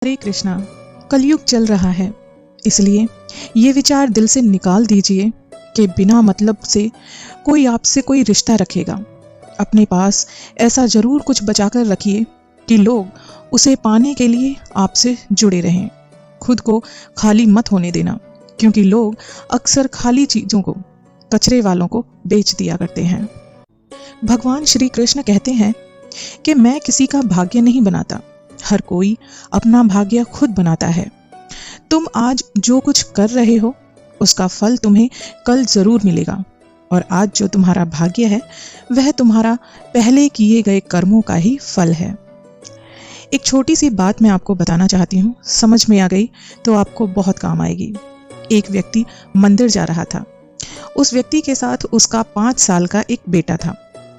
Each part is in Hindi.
हरे कृष्णा। कलयुग चल रहा है, इसलिए ये विचार दिल से निकाल दीजिए कि बिना मतलब से कोई आपसे कोई रिश्ता रखेगा। अपने पास ऐसा जरूर कुछ बचाकर रखिए कि लोग उसे पाने के लिए आपसे जुड़े रहें। खुद को खाली मत होने देना, क्योंकि लोग अक्सर खाली चीज़ों को, कचरे वालों को बेच दिया करते हैं। भगवान श्री कृष्ण कहते हैं कि मैं किसी का भाग्य नहीं बनाता, हर कोई अपना भाग्य खुद बनाता है। तुम आज जो कुछ कर रहे हो उसका फल तुम्हें कल जरूर मिलेगा, और आज जो तुम्हारा भाग्य है वह तुम्हारा पहले किए गए कर्मों का ही फल है। एक छोटी सी बात मैं आपको बताना चाहती हूँ, समझ में आ गई तो आपको बहुत काम आएगी। एक व्यक्ति मंदिर जा रहा था। उस व्यक्ति के साथ उसका 5 साल का एक बेटा था।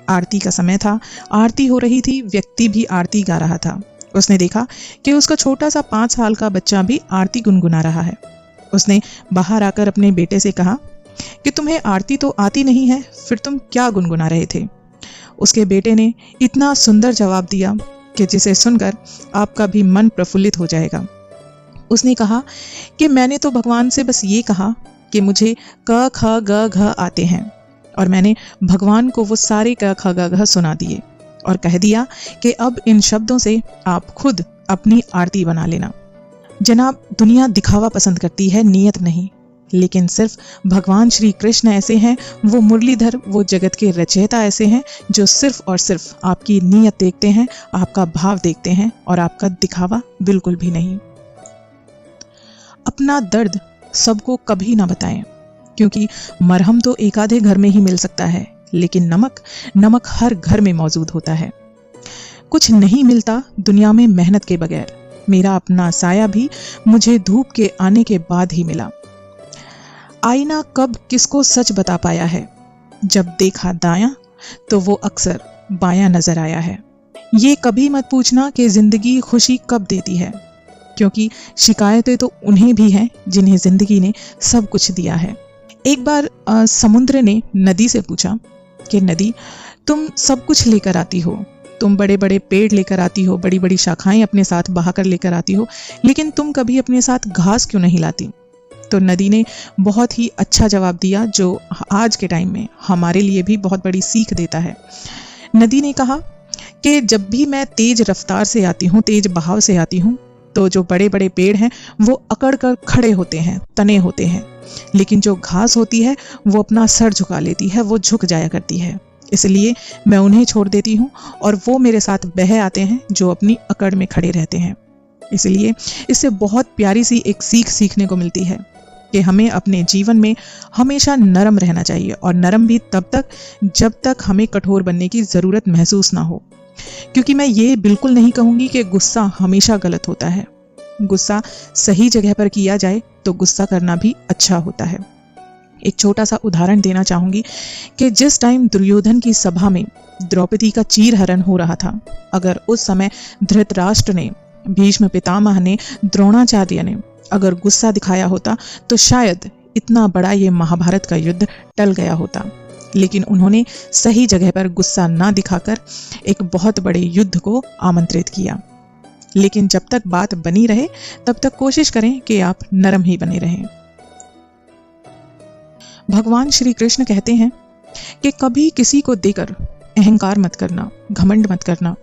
आरती का समय था, आरती हो रही थी, व्यक्ति भी आरती गा रहा था। उसने देखा कि उसका छोटा सा 5 साल का बच्चा भी आरती गुनगुना रहा है। उसने बाहर आकर अपने बेटे से कहा कि तुम्हें आरती तो आती नहीं है, फिर तुम क्या गुनगुना रहे थे? उसके बेटे ने इतना सुंदर जवाब दिया कि जिसे सुनकर आपका भी मन प्रफुल्लित हो जाएगा। उसने कहा कि मैंने तो भगवान से बस ये कहा कि मुझे क ख ग घ आते हैं, और मैंने भगवान को वो सारे क ख ग घ सुना दिए और कह दिया कि अब इन शब्दों से आप खुद अपनी आरती बना लेना। जनाब, दुनिया दिखावा पसंद करती है, नियत नहीं। लेकिन सिर्फ भगवान श्री कृष्ण ऐसे हैं, वो मुरलीधर, वो जगत के रचयिता ऐसे हैं जो सिर्फ और सिर्फ आपकी नियत देखते हैं, आपका भाव देखते हैं, और आपका दिखावा बिल्कुल भी नहीं। अपना दर्द सबको कभी ना बताएं, क्योंकि मरहम तो एक आधे घर में ही मिल सकता है, लेकिन नमक हर घर में मौजूद होता है। कुछ नहीं मिलता दुनिया में मेहनत के बगैर। मेरा अपना साया भी मुझे धूप के आने के बाद ही मिला। आईना कब किसको सच बता पाया है? जब देखा दायां तो वो अक्सर बायां नजर आया है। ये कभी मत पूछना कि जिंदगी खुशी कब देती है, क्योंकि शिकायतें तो उन्हें भी हैं जिन्हें जिंदगी ने सब कुछ दिया है। एक बार समुद्र ने नदी से पूछा कि नदी, तुम सब कुछ लेकर आती हो, तुम बड़े बड़े पेड़ लेकर आती हो, बड़ी बड़ी शाखाएं अपने साथ बहाकर लेकर आती हो, लेकिन तुम कभी अपने साथ घास क्यों नहीं लाती? तो नदी ने बहुत ही अच्छा जवाब दिया, जो आज के टाइम में हमारे लिए भी बहुत बड़ी सीख देता है। नदी ने कहा कि जब भी मैं तेज रफ्तार से आती हूँ, तेज बहाव से आती हूँ, तो जो बड़े बड़े पेड़ हैं वो अकड़ कर खड़े होते हैं, तने होते हैं, लेकिन जो घास होती है वो अपना सर झुका लेती है, वो झुक जाया करती है। इसलिए मैं उन्हें छोड़ देती हूँ और वो मेरे साथ बह आते हैं जो अपनी अकड़ में खड़े रहते हैं। इसलिए इससे बहुत प्यारी सी एक सीख सीखने को मिलती है कि हमें अपने जीवन में हमेशा नरम रहना चाहिए, और नरम भी तब तक जब तक हमें कठोर बनने की ज़रूरत महसूस ना हो। क्योंकि मैं ये बिल्कुल नहीं कहूँगी कि गुस्सा हमेशा गलत होता है। गुस्सा सही जगह पर किया जाए तो गुस्सा करना भी अच्छा होता है। एक छोटा सा उदाहरण देना चाहूँगी कि जिस टाइम दुर्योधन की सभा में द्रौपदी का चीरहरण हो रहा था, अगर उस समय धृतराष्ट्र ने, भीष्म पितामह ने, द्रोणाचार्य ने अगर गुस्सा दिखाया होता तो शायद इतना बड़ा ये महाभारत का युद्ध टल गया होता। लेकिन उन्होंने सही जगह पर गुस्सा ना दिखाकर एक बहुत बड़े युद्ध को आमंत्रित किया। लेकिन जब तक बात बनी रहे तब तक कोशिश करें कि आप नरम ही बने रहें। भगवान श्री कृष्ण कहते हैं कि कभी किसी को देकर अहंकार मत करना, घमंड मत करना,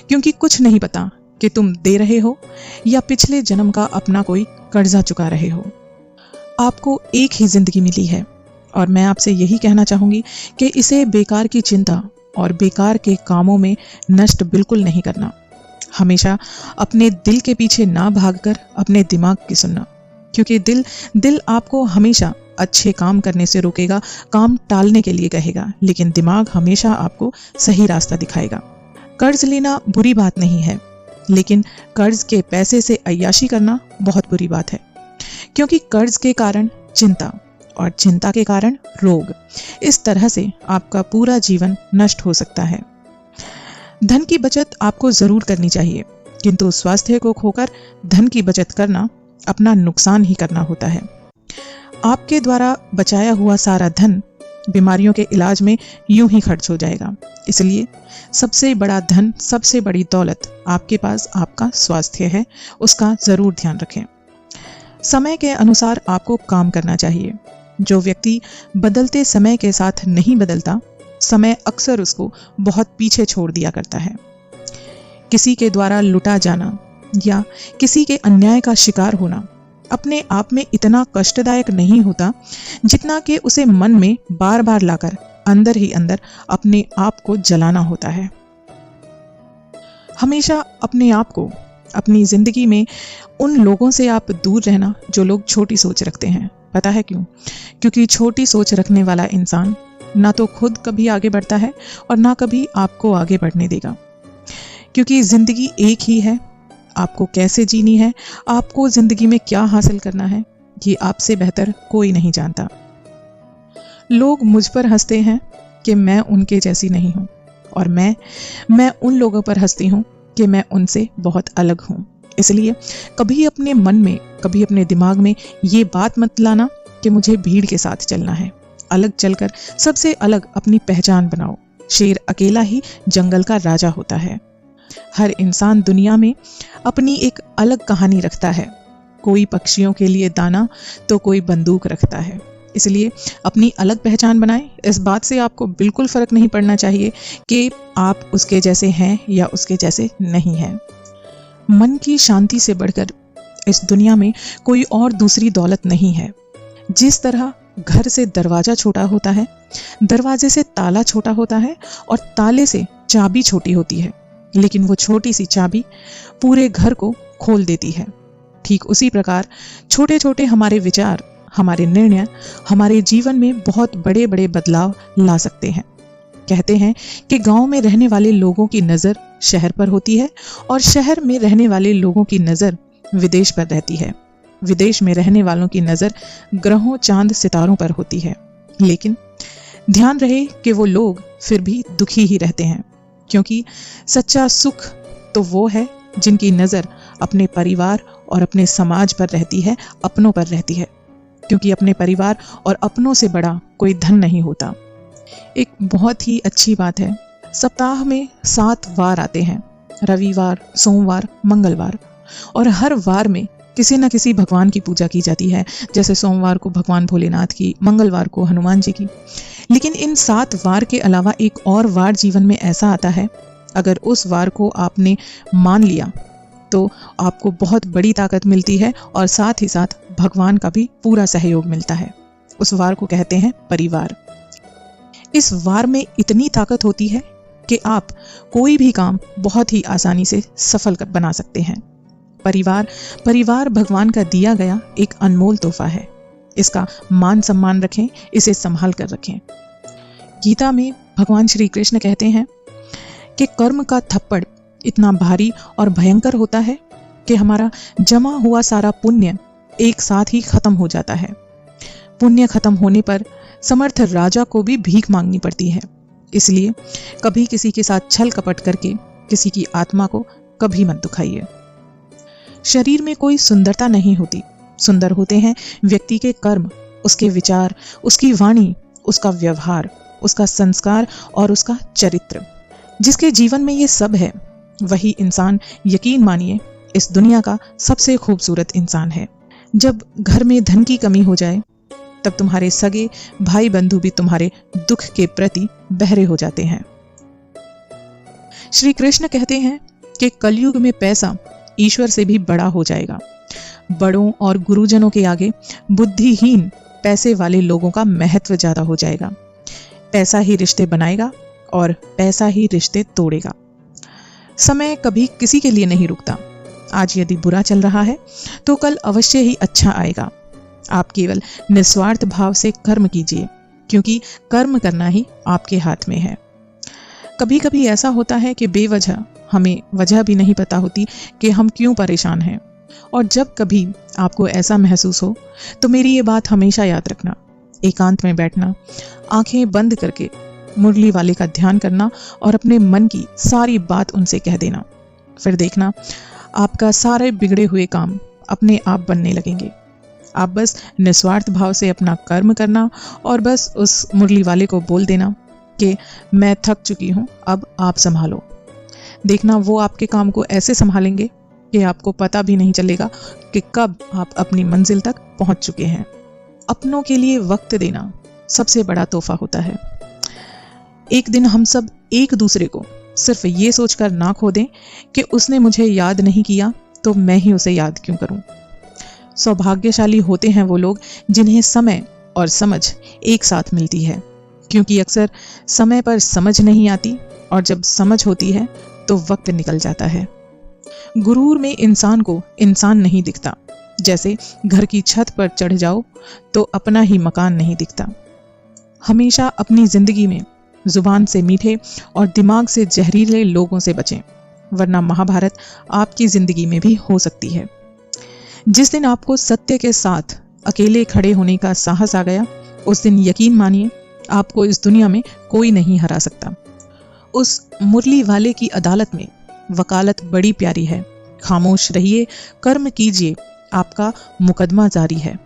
क्योंकि कुछ नहीं पता कि तुम दे रहे हो या पिछले जन्म का अपना कोई कर्जा चुका रहे हो। आपको एक ही जिंदगी मिली है, और मैं आपसे यही कहना चाहूँगी कि इसे बेकार की चिंता और बेकार के कामों में नष्ट बिल्कुल नहीं करना। हमेशा अपने दिल के पीछे ना भागकर अपने दिमाग की सुनना, क्योंकि दिल आपको हमेशा अच्छे काम करने से रोकेगा, काम टालने के लिए कहेगा, लेकिन दिमाग हमेशा आपको सही रास्ता दिखाएगा। कर्ज लेना बुरी बात नहीं है, लेकिन कर्ज के पैसे से अय्याशी करना बहुत बुरी बात है, क्योंकि कर्ज के कारण चिंता, और चिंता के कारण रोग, इस तरह से आपका पूरा जीवन नष्ट हो सकता है। धन की बचत आपको जरूर करनी चाहिए, किंतु स्वास्थ्य को खोकर धन की बचत करना अपना नुकसान ही करना होता है। आपके द्वारा बचाया हुआ सारा धन बीमारियों के इलाज में यूं ही खर्च हो जाएगा। इसलिए सबसे बड़ा धन, सबसे बड़ी दौलत आपके पास आपका स्वास्थ्य है, उसका जरूर ध्यान रखें। समय के अनुसार आपको काम करना चाहिए। जो व्यक्ति बदलते समय के साथ नहीं बदलता, समय अक्सर उसको बहुत पीछे छोड़ दिया करता है। किसी के द्वारा लुटा जाना या किसी के अन्याय का शिकार होना अपने आप में इतना कष्टदायक नहीं होता जितना कि उसे मन में बार बार लाकर अंदर ही अंदर अपने आप को जलाना होता है। हमेशा अपने आप को, अपनी जिंदगी में उन लोगों से आप दूर रहना जो लोग छोटी सोच रखते हैं। पता है क्यों? क्योंकि छोटी सोच रखने वाला इंसान ना तो खुद कभी आगे बढ़ता है और ना कभी आपको आगे बढ़ने देगा। क्योंकि जिंदगी एक ही है, आपको कैसे जीनी है, आपको जिंदगी में क्या हासिल करना है, ये आपसे बेहतर कोई नहीं जानता। लोग मुझ पर हंसते हैं कि मैं उनके जैसी नहीं हूं, और मैं उन लोगों पर हंसती हूं कि मैं उनसे बहुत अलग हूं। इसलिए कभी अपने मन में, कभी अपने दिमाग में ये बात मत लाना कि मुझे भीड़ के साथ चलना है। अलग चलकर सबसे अलग अपनी पहचान बनाओ। शेर अकेला ही जंगल का राजा होता है। हर इंसान दुनिया में अपनी एक अलग कहानी रखता है। कोई पक्षियों के लिए दाना तो कोई बंदूक रखता है। इसलिए अपनी अलग पहचान बनाएं। इस बात से आपको बिल्कुल फर्क नहीं पड़ना चाहिए कि आप उसके जैसे हैं या उसके जैसे नहीं हैं। मन की शांति से बढ़कर इस दुनिया में कोई और दूसरी दौलत नहीं है। जिस तरह घर से दरवाजा छोटा होता है, दरवाजे से ताला छोटा होता है और ताले से चाबी छोटी होती है, लेकिन वो छोटी सी चाबी पूरे घर को खोल देती है। ठीक उसी प्रकार छोटे छोटे हमारे विचार, हमारे निर्णय हमारे जीवन में बहुत बड़े बड़े बदलाव ला सकते हैं। कहते हैं कि गांव में रहने वाले लोगों की नज़र शहर पर होती है और शहर में रहने वाले लोगों की नज़र विदेश पर रहती है। विदेश में रहने वालों की नज़र ग्रहों, चांद, सितारों पर होती है। लेकिन ध्यान रहे कि वो लोग फिर भी दुखी ही रहते हैं, क्योंकि सच्चा सुख तो वो है जिनकी नज़र अपने परिवार और अपने समाज पर रहती है, अपनों पर रहती है। क्योंकि अपने परिवार और अपनों से बड़ा कोई धन नहीं होता। एक बहुत ही अच्छी बात है, सप्ताह में 7 वार आते हैं, रविवार, सोमवार, मंगलवार, और हर वार में किसी न किसी भगवान की पूजा की जाती है। जैसे सोमवार को भगवान भोलेनाथ की, मंगलवार को हनुमान जी की। लेकिन इन 7 वार के अलावा एक और वार जीवन में ऐसा आता है, अगर उस वार को आपने मान लिया तो आपको बहुत बड़ी ताकत मिलती है और साथ ही साथ भगवान का भी पूरा सहयोग मिलता है। उस वार को कहते हैं परिवार। इस वार में इतनी ताकत होती है कि आप कोई भी काम बहुत ही आसानी से सफल बना सकते हैं। परिवार भगवान का दिया गया एक अनमोल तोहफा है। इसका मान सम्मान रखें, इसे संभाल कर रखें। गीता में भगवान श्री कृष्ण कहते हैं कि कर्म का थप्पड़ इतना भारी और भयंकर होता है कि हमारा जमा हुआ सारा पुण्य एक साथ ही खत्म हो जाता है। पुण्य खत्म होने पर समर्थ राजा को भी भीख मांगनी पड़ती है। इसलिए कभी किसी के साथ छल कपट करके किसी की आत्मा को कभी मत दुखाइए। शरीर में कोई सुंदरता नहीं होती, सुंदर होते हैं व्यक्ति के कर्म, उसके विचार, उसकी वाणी, उसका व्यवहार, उसका संस्कार और उसका चरित्र। जिसके जीवन में ये सब है वही इंसान, यकीन मानिए, इस दुनिया का सबसे खूबसूरत इंसान है। जब घर में धन की कमी हो जाए तब तुम्हारे सगे भाई बंधु भी तुम्हारे दुख के प्रति बहरे हो जाते हैं। श्री कृष्ण कहते हैं कि कलयुग में पैसा ईश्वर से भी बड़ा हो जाएगा। बड़ों और गुरुजनों के आगे बुद्धिहीन पैसे वाले लोगों का महत्व ज्यादा हो जाएगा। पैसा ही रिश्ते बनाएगा और पैसा ही रिश्ते तोड़ेगा। समय कभी किसी के लिए नहीं रुकता। आज यदि बुरा चल रहा है तो कल अवश्य ही अच्छा आएगा। आप केवल निस्वार्थ भाव से कर्म कीजिए, क्योंकि कर्म करना ही आपके हाथ में है। कभी कभी ऐसा होता है कि बेवजह हमें वजह भी नहीं पता होती कि हम क्यों परेशान हैं। और जब कभी आपको ऐसा महसूस हो तो मेरी ये बात हमेशा याद रखना। एकांत में बैठना, आंखें बंद करके मुरली वाले का ध्यान करना और अपने मन की सारी बात उनसे कह देना। फिर देखना आपका सारे बिगड़े हुए काम अपने आप बनने लगेंगे। आप बस निस्वार्थ भाव से अपना कर्म करना और बस उस मुरली वाले को बोल देना कि मैं थक चुकी हूँ, अब आप संभालो। देखना वो आपके काम को ऐसे संभालेंगे कि आपको पता भी नहीं चलेगा कि कब आप अपनी मंजिल तक पहुंच चुके हैं। अपनों के लिए वक्त देना सबसे बड़ा तोहफा होता है। एक दिन हम सब एक दूसरे को सिर्फ ये सोचकर ना खो दें कि उसने मुझे याद नहीं किया तो मैं ही उसे याद क्यों करूं। सौभाग्यशाली होते हैं वो लोग जिन्हें समय और समझ एक साथ मिलती है, क्योंकि अक्सर समय पर समझ नहीं आती और जब समझ होती है तो वक्त निकल जाता है। गुरूर में इंसान को इंसान नहीं दिखता। जैसे घर की छत पर चढ़ जाओ तो अपना ही मकान नहीं दिखता। हमेशा अपनी जिंदगी में जुबान से मीठे और दिमाग से जहरीले लोगों से बचें, वरना महाभारत आपकी जिंदगी में भी हो सकती है। जिस दिन आपको सत्य के साथ अकेले खड़े होने का साहस आ गया, उस दिन यकीन मानिए आपको इस दुनिया में कोई नहीं हरा सकता। उस मुरली वाले की अदालत में वकालत बड़ी प्यारी है। खामोश रहिए, कर्म कीजिए, आपका मुकदमा जारी है।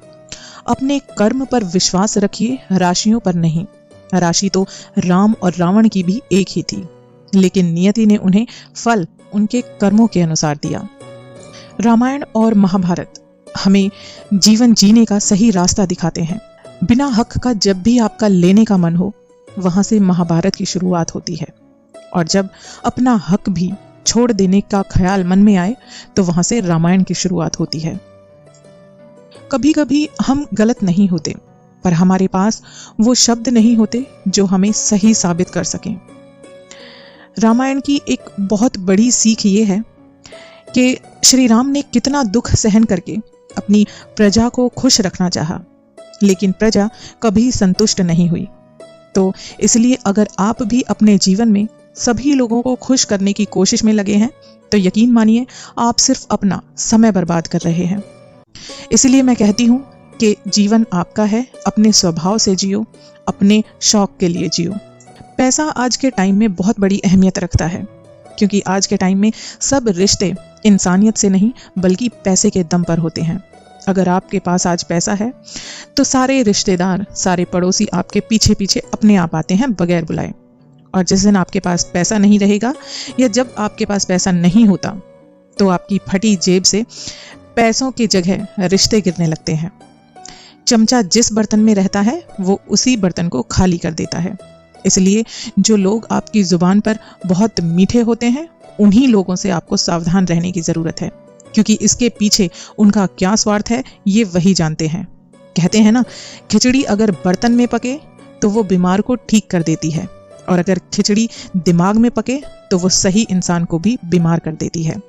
अपने कर्म पर विश्वास रखिए, राशियों पर नहीं। राशि तो राम और रावण की भी एक ही थी, लेकिन नियति ने उन्हें फल उनके कर्मों के अनुसार दिया। रामायण और महाभारत हमें जीवन जीने का सही रास्ता दिखाते हैं। बिना हक का जब भी आपका लेने का मन हो, वहां से महाभारत की शुरुआत होती है, और जब अपना हक भी छोड़ देने का ख्याल मन में आए तो वहां से रामायण की शुरुआत होती है। कभी कभी हम गलत नहीं होते, पर हमारे पास वो शब्द नहीं होते जो हमें सही साबित कर सकें। रामायण की एक बहुत बड़ी सीख ये है कि श्री राम ने कितना दुख सहन करके अपनी प्रजा को खुश रखना चाहा, लेकिन प्रजा कभी संतुष्ट नहीं हुई। तो इसलिए अगर आप भी अपने जीवन में सभी लोगों को खुश करने की कोशिश में लगे हैं तो यकीन मानिए आप सिर्फ अपना समय बर्बाद कर रहे हैं। इसलिए मैं कहती हूँ कि जीवन आपका है, अपने स्वभाव से जियो, अपने शौक के लिए जियो। पैसा आज के टाइम में बहुत बड़ी अहमियत रखता है, क्योंकि आज के टाइम में सब रिश्ते इंसानियत से नहीं बल्कि पैसे के दम पर होते हैं। अगर आपके पास आज पैसा है तो सारे रिश्तेदार, सारे पड़ोसी आपके पीछे पीछे अपने आप आते हैं बगैर बुलाए, और जिस दिन आपके पास पैसा नहीं रहेगा या जब आपके पास पैसा नहीं होता तो आपकी फटी जेब से पैसों की जगह रिश्ते गिरने लगते हैं। चमचा जिस बर्तन में रहता है वो उसी बर्तन को खाली कर देता है। इसलिए जो लोग आपकी जुबान पर बहुत मीठे होते हैं, उन्हीं लोगों से आपको सावधान रहने की जरूरत है, क्योंकि इसके पीछे उनका क्या स्वार्थ है ये वही जानते हैं। कहते हैं ना, खिचड़ी अगर बर्तन में पके तो वो बीमार को ठीक कर देती है, और अगर खिचड़ी दिमाग में पके तो वो सही इंसान को भी बीमार कर देती है।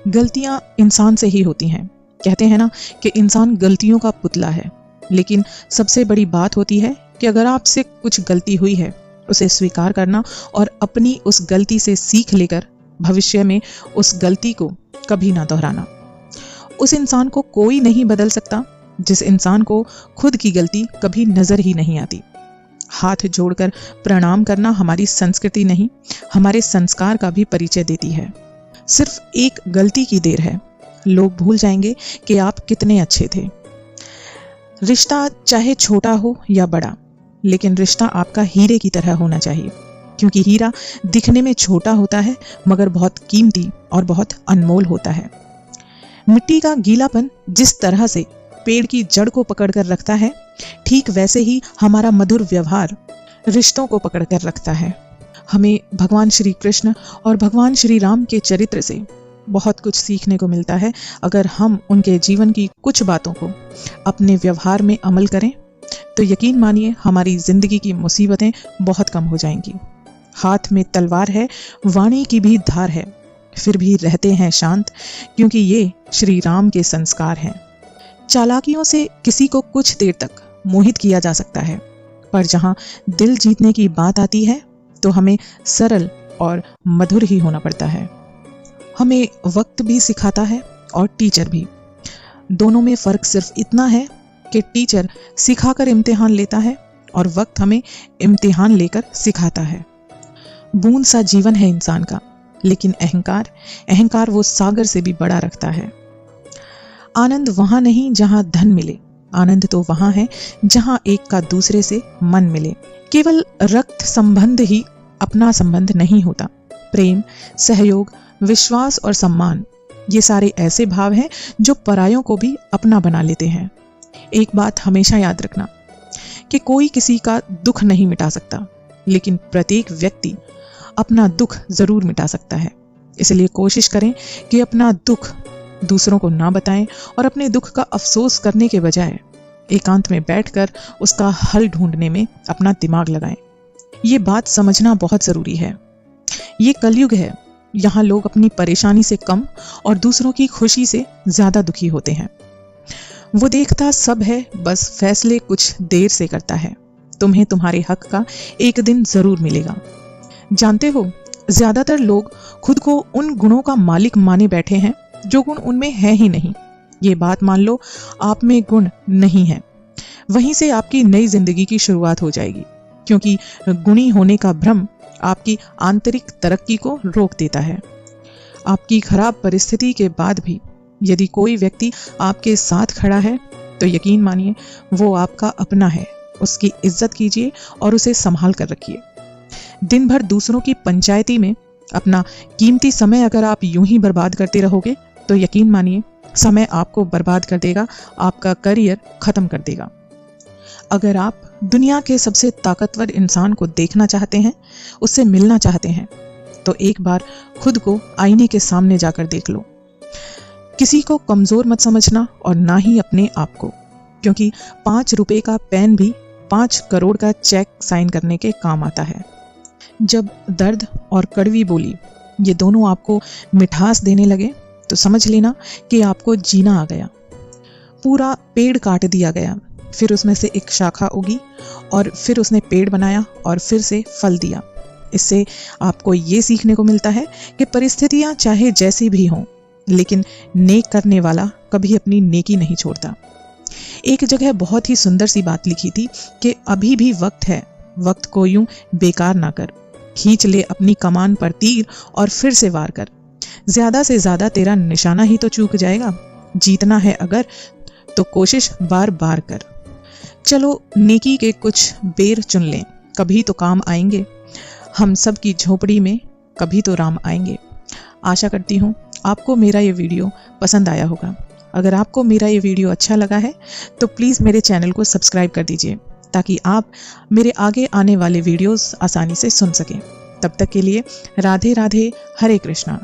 गलतियां इंसान से ही होती हैं। कहते हैं ना कि इंसान गलतियों का पुतला है, लेकिन सबसे बड़ी बात होती है कि अगर आपसे कुछ गलती हुई है उसे स्वीकार करना और अपनी उस गलती से सीख लेकर भविष्य में उस गलती को कभी ना दोहराना। उस इंसान को कोई नहीं बदल सकता जिस इंसान को खुद की गलती कभी नजर ही नहीं आती। हाथ जोड़कर प्रणाम करना हमारी संस्कृति नहीं, हमारे संस्कार का भी परिचय देती है। सिर्फ एक गलती की देर है, लोग भूल जाएंगे कि आप कितने अच्छे थे। रिश्ता चाहे छोटा हो या बड़ा, लेकिन रिश्ता आपका हीरे की तरह होना चाहिए, क्योंकि हीरा दिखने में छोटा होता है मगर बहुत कीमती और बहुत अनमोल होता है। मिट्टी का गीलापन जिस तरह से पेड़ की जड़ को पकड़कर रखता है, ठीक वैसे ही हमारा मधुर व्यवहार रिश्तों को पकड़कर रखता है। हमें भगवान श्री कृष्ण और भगवान श्री राम के चरित्र से बहुत कुछ सीखने को मिलता है। अगर हम उनके जीवन की कुछ बातों को अपने व्यवहार में अमल करें तो यकीन मानिए हमारी जिंदगी की मुसीबतें बहुत कम हो जाएंगी। हाथ में तलवार है, वाणी की भी धार है, फिर भी रहते हैं शांत, क्योंकि ये श्री राम के संस्कार हैं। चालाकियों से किसी को कुछ देर तक मोहित किया जा सकता है, पर जहां दिल जीतने की बात आती है तो हमें सरल और मधुर ही होना पड़ता है। हमें वक्त भी सिखाता है और टीचर भी। दोनों में फर्क सिर्फ इतना है कि टीचर सिखाकर इम्तिहान लेता है और वक्त हमें इम्तिहान लेकर सिखाता है। बूंद सा जीवन है इंसान का, लेकिन अहंकार वो सागर से भी बड़ा रखता है। आनंद वहां नहीं जहां धन मिले, आनंद तो वहां है जहां एक का दूसरे से मन मिले। केवल रक्त संबंध ही अपना संबंध नहीं होता। प्रेम, सहयोग, विश्वास और सम्मान, ये सारे ऐसे भाव हैं जो परायों को भी अपना बना लेते हैं। एक बात हमेशा याद रखना कि कोई किसी का दुख नहीं मिटा सकता, लेकिन प्रत्येक व्यक्ति अपना दुख जरूर मिटा सकता है। इसलिए कोशिश करें कि अपना दुख दूसरों को ना बताएं और अपने दुख का अफसोस करने के बजाय एकांत में बैठकर उसका हल ढूंढने में अपना दिमाग लगाएं। ये बात समझना बहुत जरूरी है। ये कलयुग है, यहाँ लोग अपनी परेशानी से कम और दूसरों की खुशी से ज्यादा दुखी होते हैं। वो देखता सब है, बस फैसले कुछ देर से करता है। तुम्हें तुम्हारे हक का एक दिन जरूर मिलेगा। जानते हो, ज्यादातर लोग खुद को उन गुणों का मालिक माने बैठे हैं जो गुण उनमें है ही नहीं। ये बात मान लो, आप में गुण नहीं है। वहीं से आपकी नई जिंदगी की शुरुआत हो जाएगी, क्योंकि गुणी होने का भ्रम आपकी आंतरिक तरक्की को रोक देता है। आपकी खराब परिस्थिति के बाद भी यदि कोई व्यक्ति आपके साथ खड़ा है तो यकीन मानिए वो आपका अपना है। उसकी इज्जत कीजिए और उसे संभाल कर रखिए। दिन भर दूसरों की पंचायती में अपना कीमती समय अगर आप यूं ही बर्बाद करते रहोगे तो यकीन मानिए समय आपको बर्बाद कर देगा, आपका करियर खत्म कर देगा। अगर आप दुनिया के सबसे ताकतवर इंसान को देखना चाहते हैं, उससे मिलना चाहते हैं, तो एक बार खुद को आईने के सामने जाकर देख लो। किसी को कमजोर मत समझना और ना ही अपने आप को, क्योंकि 5 रुपए का पेन भी 5 करोड़ का चेक साइन करने के काम आता है। जब दर्द और कड़वी बोली ये दोनों आपको मिठास देने लगे तो समझ लेना कि आपको जीना आ गया। पूरा पेड़ काट दिया गया, फिर उसमें से एक शाखा उगी और फिर उसने पेड़ बनाया और फिर से फल दिया। इससे आपको ये सीखने को मिलता है कि परिस्थितियां चाहे जैसी भी हों, लेकिन नेक करने वाला कभी अपनी नेकी नहीं छोड़ता। एक जगह बहुत ही सुंदर सी बात लिखी थी कि अभी भी वक्त है, वक्त को यूं बेकार ना कर। खींच ले अपनी कमान पर तीर और फिर से वार कर। ज्यादा से ज्यादा तेरा निशाना ही तो चूक जाएगा। जीतना है अगर तो कोशिश बार बार कर। चलो नेकी के कुछ बेर चुन लें, कभी तो काम आएंगे। हम सब की झोपड़ी में कभी तो राम आएंगे। आशा करती हूँ आपको मेरा ये वीडियो पसंद आया होगा। अगर आपको मेरा ये वीडियो अच्छा लगा है तो प्लीज़ मेरे चैनल को सब्सक्राइब कर दीजिए, ताकि आप मेरे आगे आने वाले वीडियोस आसानी से सुन सकें। तब तक के लिए राधे राधे, हरे कृष्णा।